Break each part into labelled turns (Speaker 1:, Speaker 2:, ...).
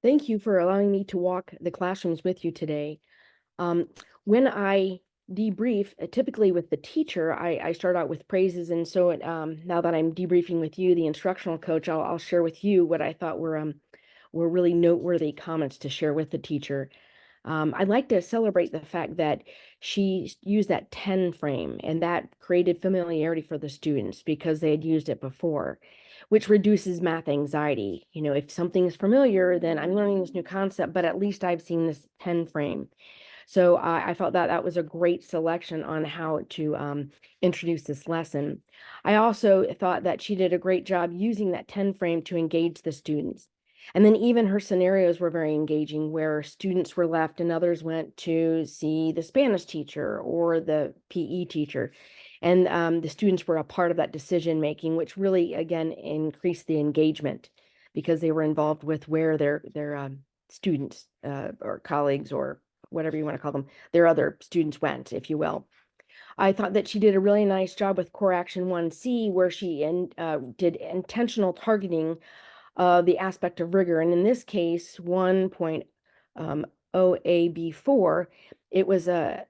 Speaker 1: Thank you for allowing me to walk the classrooms with you today. Um, when I debrief, typically with the teacher, I start out with praises. And so now that I'm debriefing with you, the instructional coach, I'll share with you what I thought were really noteworthy comments to share with the teacher. I'd like to celebrate the fact that she used that 10 frame and that created familiarity for the students because they had used it before, which reduces math anxiety. You know, if something is familiar, then I'm learning this new concept, but at least I've seen this 10 frame. So I felt that that was a great selection on how to introduce this lesson. I also thought that she did a great job using that 10 frame to engage the students. And then even her scenarios were very engaging, where students were left and others went to see the Spanish teacher or the PE teacher. And the students were a part of that decision making, which really, again, increased the engagement because they were involved with where their students or colleagues or whatever you want to call them, their other students went, if you will. I thought that she did a really nice job with Core Action 1C, where she did intentional targeting the aspect of rigor. And in this case, 1.0AB4, it was a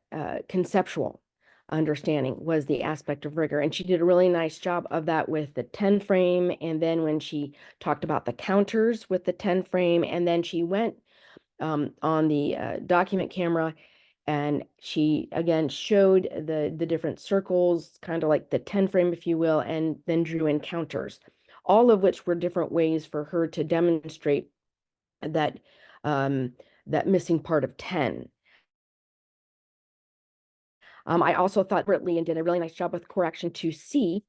Speaker 1: conceptual understanding was the aspect of rigor. And she did a really nice job of that with the 10 frame. And then when she talked about the counters with the 10 frame, and then she went on the document camera, and she again showed the different circles, kind of like the 10 frame, if you will, and then drew encounters, all of which were different ways for her to demonstrate that that missing part of 10. I also thought Britley and did a really nice job with correction 2C,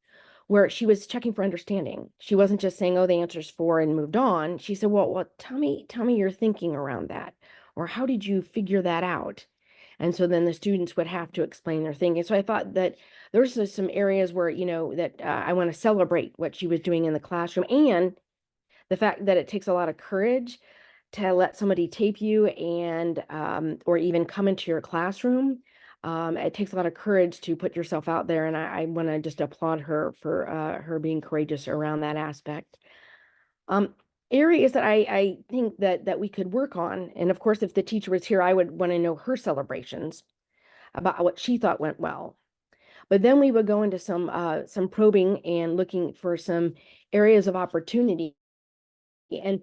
Speaker 1: where she was checking for understanding. She wasn't just saying, "Oh, the answer's 4," and moved on. She said, "Well, tell me your thinking around that, or how did you figure that out?" And so then the students would have to explain their thinking. So I thought that there's some areas where, that I want to celebrate what she was doing in the classroom, and the fact that it takes a lot of courage to let somebody tape you and or even come into your classroom. It takes a lot of courage to put yourself out there, and I want to just applaud her for her being courageous around that aspect. Um, Areas that I think that we could work on, and of course, if the teacher was here, I would want to know her celebrations about what she thought went well. But then we would go into some probing and looking for some areas of opportunity. And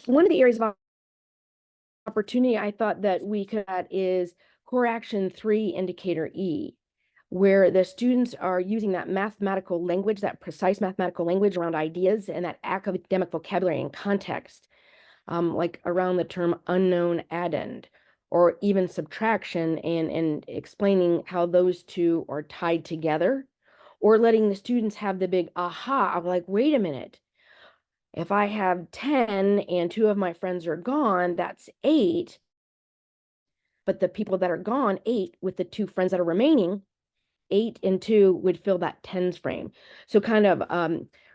Speaker 1: one of the areas of opportunity I thought that we could add is core action 3 indicator E, where the students are using that mathematical language, that precise mathematical language around ideas and that academic vocabulary and context, like around the term unknown addend, or even subtraction, and explaining how those two are tied together, or letting the students have the big aha of like, wait a minute, if I have 10 and two of my friends are gone, that's 8. But the people that are gone, 8, with the two friends that are remaining, 8 and 2 would fill that tens frame. So kind of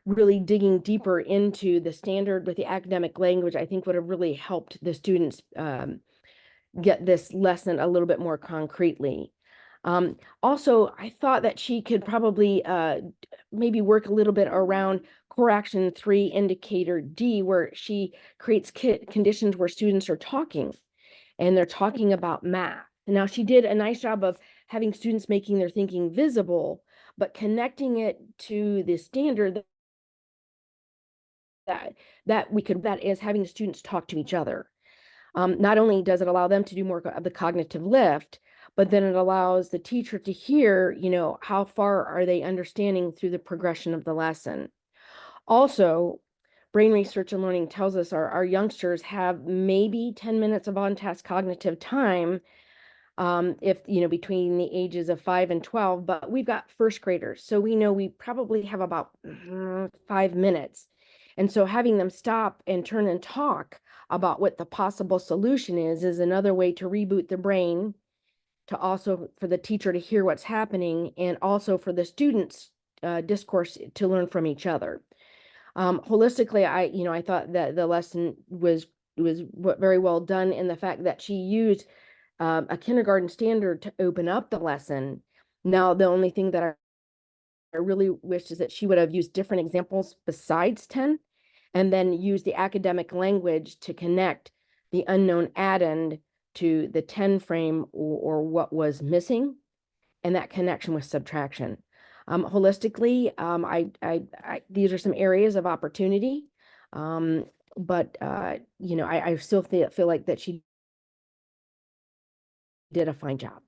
Speaker 1: really digging deeper into the standard with the academic language, I think would have really helped the students get this lesson a little bit more concretely. Also, I thought that she could probably maybe work a little bit around core action 3 indicator D, where she creates conditions where students are talking and they're talking about math. Now, she did a nice job of having students making their thinking visible, but connecting it to the standard that is having the students talk to each other. Not only does it allow them to do more of the cognitive lift, but then it allows the teacher to hear, how far are they understanding through the progression of the lesson. Also, brain research and learning tells us our youngsters have maybe 10 minutes of on-task cognitive time, if, between the ages of 5 and 12, but we've got first graders. So we know we probably have about 5 minutes. And so having them stop and turn and talk about what the possible solution is another way to reboot the brain, to also for the teacher to hear what's happening, and also for the students discourse to learn from each other. Holistically, I thought that the lesson was very well done in the fact that she used a kindergarten standard to open up the lesson. Now, the only thing that I really wish is that she would have used different examples besides 10, and then use the academic language to connect the unknown addend to the 10 frame or what was missing, and that connection with subtraction. Holistically, these are some areas of opportunity, but I still feel like that she did a fine job.